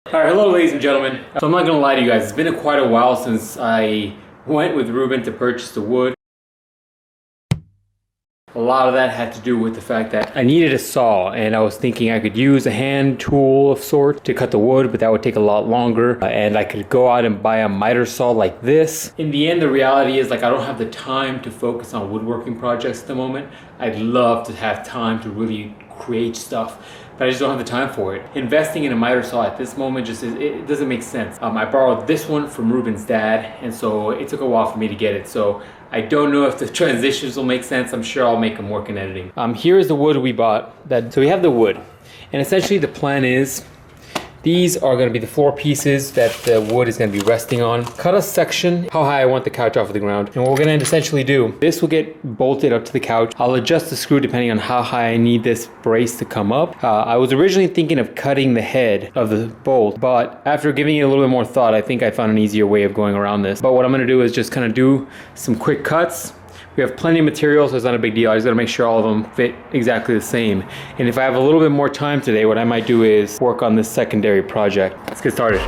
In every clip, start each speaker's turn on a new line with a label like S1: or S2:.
S1: Alright, hello ladies and gentlemen. So I'm not gonna lie to you guys, it's been quite a while since I went with Ruben to purchase the wood. A lot of that had to do with the fact that I needed a saw, and I was thinking I could use a hand tool of sort to cut the wood, but that would take a lot longer, and I could go out and buy a miter saw like this. In the end, the reality is, like, I don't have the time to focus on woodworking projects at the moment. I'd love to have time to really create stuff, but I just don't have the time for it. Investing in a miter saw at this moment it doesn't make sense. I borrowed this one from Ruben's dad, and so it took a while for me to get it. So I don't know if the transitions will make sense. I'm sure I'll make them work in editing. Here is the wood we bought. So we have the wood, and essentially the plan is these are going to be the floor pieces that the wood is going to be resting on. Cut a section how high I want the couch off of the ground. And what we're going to essentially do, this will get bolted up to the couch. I'll adjust the screw depending on how high I need this brace to come up. I was originally thinking of cutting the head of the bolt, but after giving it a little bit more thought, I think I found an easier way of going around this. But what I'm going to do is just kind of do some quick cuts. We have plenty of material, so it's not a big deal. I just gotta make sure all of them fit exactly the same. And if I have a little bit more time today, what I might do is work on this secondary project. Let's get started.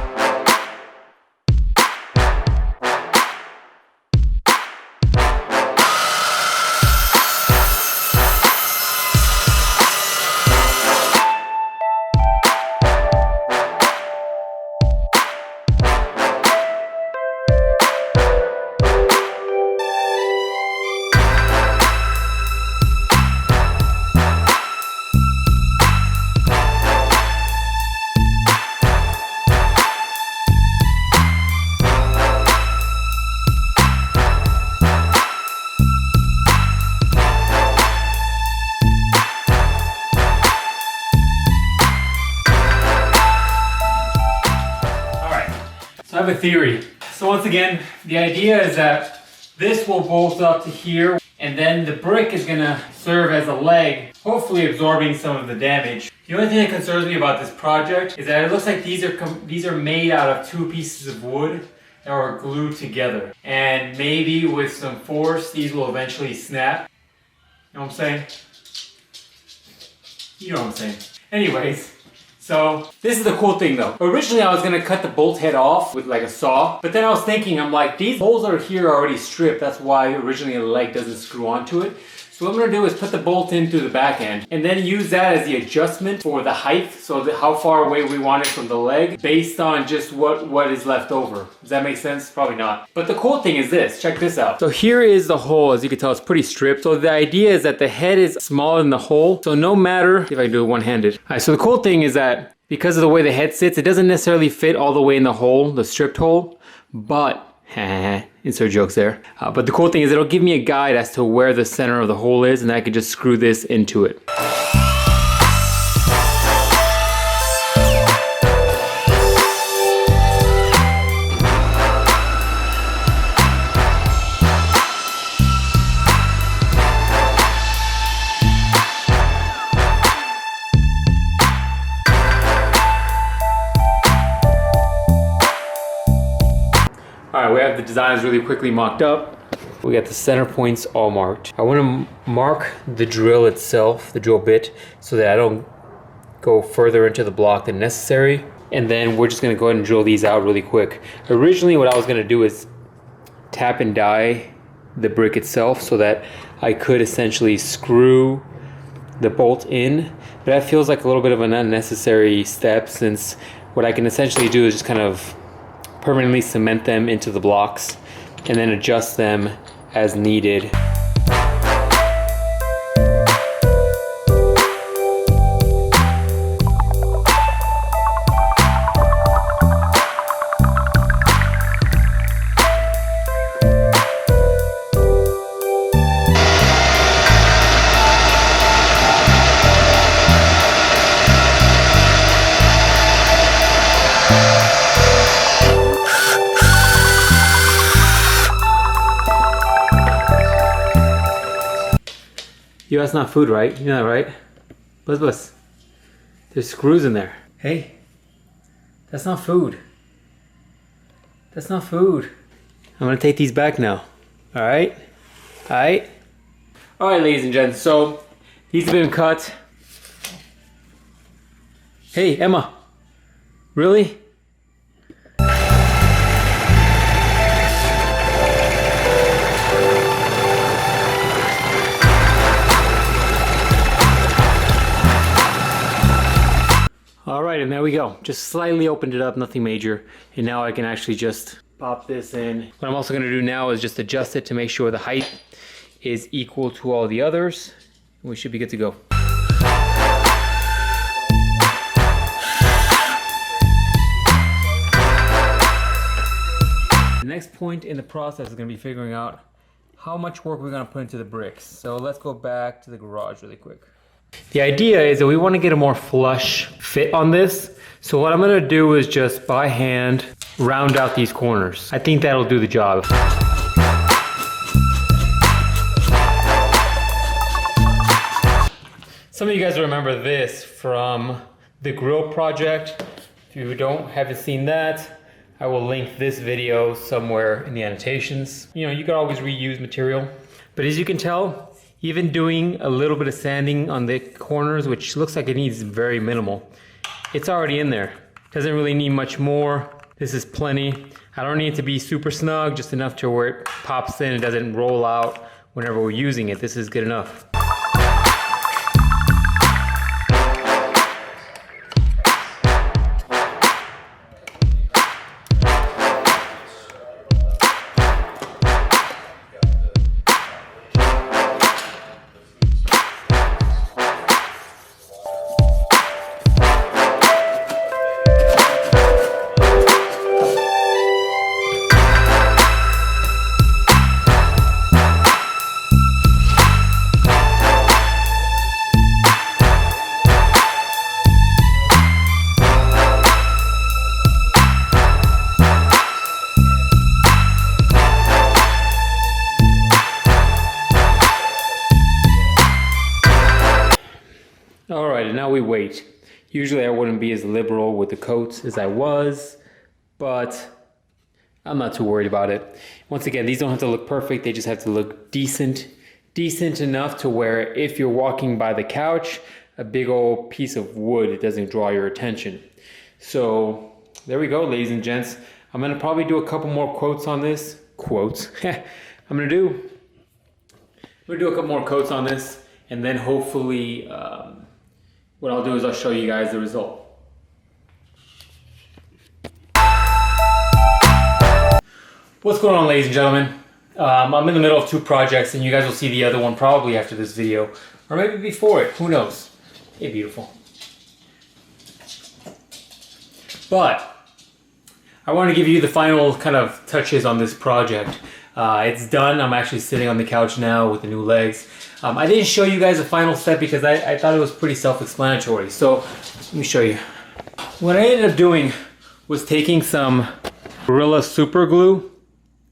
S1: So I have a theory. So once again, the idea is that this will bolt up to here, and then the brick is gonna serve as a leg, hopefully absorbing some of the damage. The only thing that concerns me about this project is that it looks like these are made out of two pieces of wood that are glued together. And maybe with some force, these will eventually snap. You know what I'm saying? You know what I'm saying. Anyways. So this is the cool thing though. Originally I was gonna cut the bolt head off with like a saw, but then I was thinking, I'm like, these holes that are here are already stripped. That's why originally the leg doesn't screw onto it. So what I'm gonna do is put the bolt in through the back end and then use that as the adjustment for the height, so that how far away we want it from the leg based on just what is left over. Does that make sense? Probably not. But the cool thing is this, check this out. So here is the hole. As you can tell, it's pretty stripped. So the idea is that the head is smaller than the hole. So no matter, if I do it one-handed. All right, so the cool thing is that because of the way the head sits, it doesn't necessarily fit all the way in the hole, the stripped hole, but insert jokes there. But the cool thing is it'll give me a guide as to where the center of the hole is, and I can just screw this into it. Alright, we have the designs really quickly mocked up. We got the center points all marked. I want to mark the drill itself, the drill bit, so that I don't go further into the block than necessary. And then we're just going to go ahead and drill these out really quick. Originally what I was going to do is tap and die the brick itself so that I could essentially screw the bolt in. But that feels like a little bit of an unnecessary step, since what I can essentially do is just kind of permanently cement them into the blocks and then adjust them as needed. Yo, that's not food, right? You know that, right? Buzz. There's screws in there. Hey, that's not food. That's not food. I'm gonna take these back now. All right? All right? All right, ladies and gents, so these have been cut. Hey, Emma, really? right, and there we go. Just slightly opened it up, nothing major. And now I can actually just pop this in. What I'm also gonna do now is just adjust it to make sure the height is equal to all the others. We should be good to go. The next point in the process is gonna be figuring out how much work we're gonna put into the bricks. So let's go back to the garage really quick. The idea is that we wanna get a more flush fit on this. So what I'm gonna do is just by hand round out these corners. I think that'll do the job. Some of you guys remember this from the grill project. If you haven't seen that, I will link this video somewhere in the annotations. You know, you can always reuse material. But as you can tell, even doing a little bit of sanding on the corners, which looks like it needs very minimal, it's already in there. Doesn't really need much more. This is plenty. I don't need it to be super snug, just enough to where it pops in and doesn't roll out whenever we're using it. This is good enough. All right, and now we wait. Usually I wouldn't be as liberal with the coats as I was, but I'm not too worried about it. Once again, these don't have to look perfect. They just have to look decent enough to where if you're walking by the couch, a big old piece of wood, it doesn't draw your attention. So there we go, ladies and gents. I'm gonna probably do a couple more quotes on this. Quotes. I'm gonna do a couple more quotes on this, and then hopefully what I'll do is I'll show you guys the result. What's going on, ladies and gentlemen? I'm in the middle of two projects, and you guys will see the other one probably after this video, or maybe before it, who knows? Hey, beautiful. But I want to give you the final kind of touches on this project. It's done. I'm actually sitting on the couch now with the new legs. I didn't show you guys the final step because I thought it was pretty self-explanatory. So let me show you. What I ended up doing was taking some Gorilla Super Glue.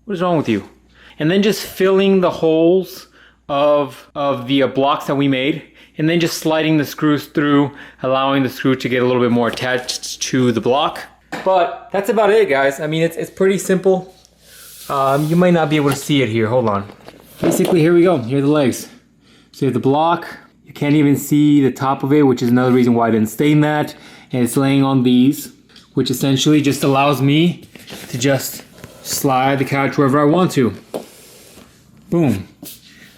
S1: What is wrong with you? And then just filling the holes of the blocks that we made, and then just sliding the screws through, allowing the screw to get a little bit more attached to the block. But that's about it, guys. I mean, it's pretty simple. You might not be able to see it here. Hold on. Basically, here we go. Here are the legs. So you have the block. You can't even see the top of it, which is another reason why I didn't stain that. And it's laying on these, which essentially just allows me to just slide the couch wherever I want to. Boom.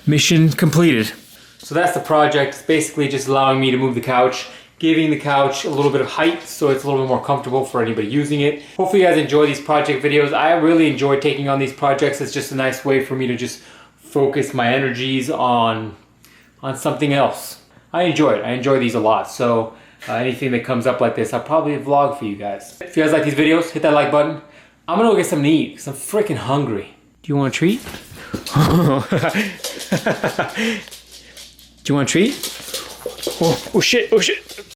S1: Mission completed. So that's the project. It's basically just allowing me to move the couch, giving the couch a little bit of height so it's a little bit more comfortable for anybody using it. Hopefully you guys enjoy these project videos. I really enjoy taking on these projects. It's just a nice way for me to just focus my energies on something else. I enjoy it. I enjoy these a lot. So anything that comes up like this, I'll probably vlog for you guys. If you guys like these videos, hit that like button. I'm gonna go get something to eat because I'm freaking hungry. Do you want a treat? Do you want a treat? Oh shit, oh shit.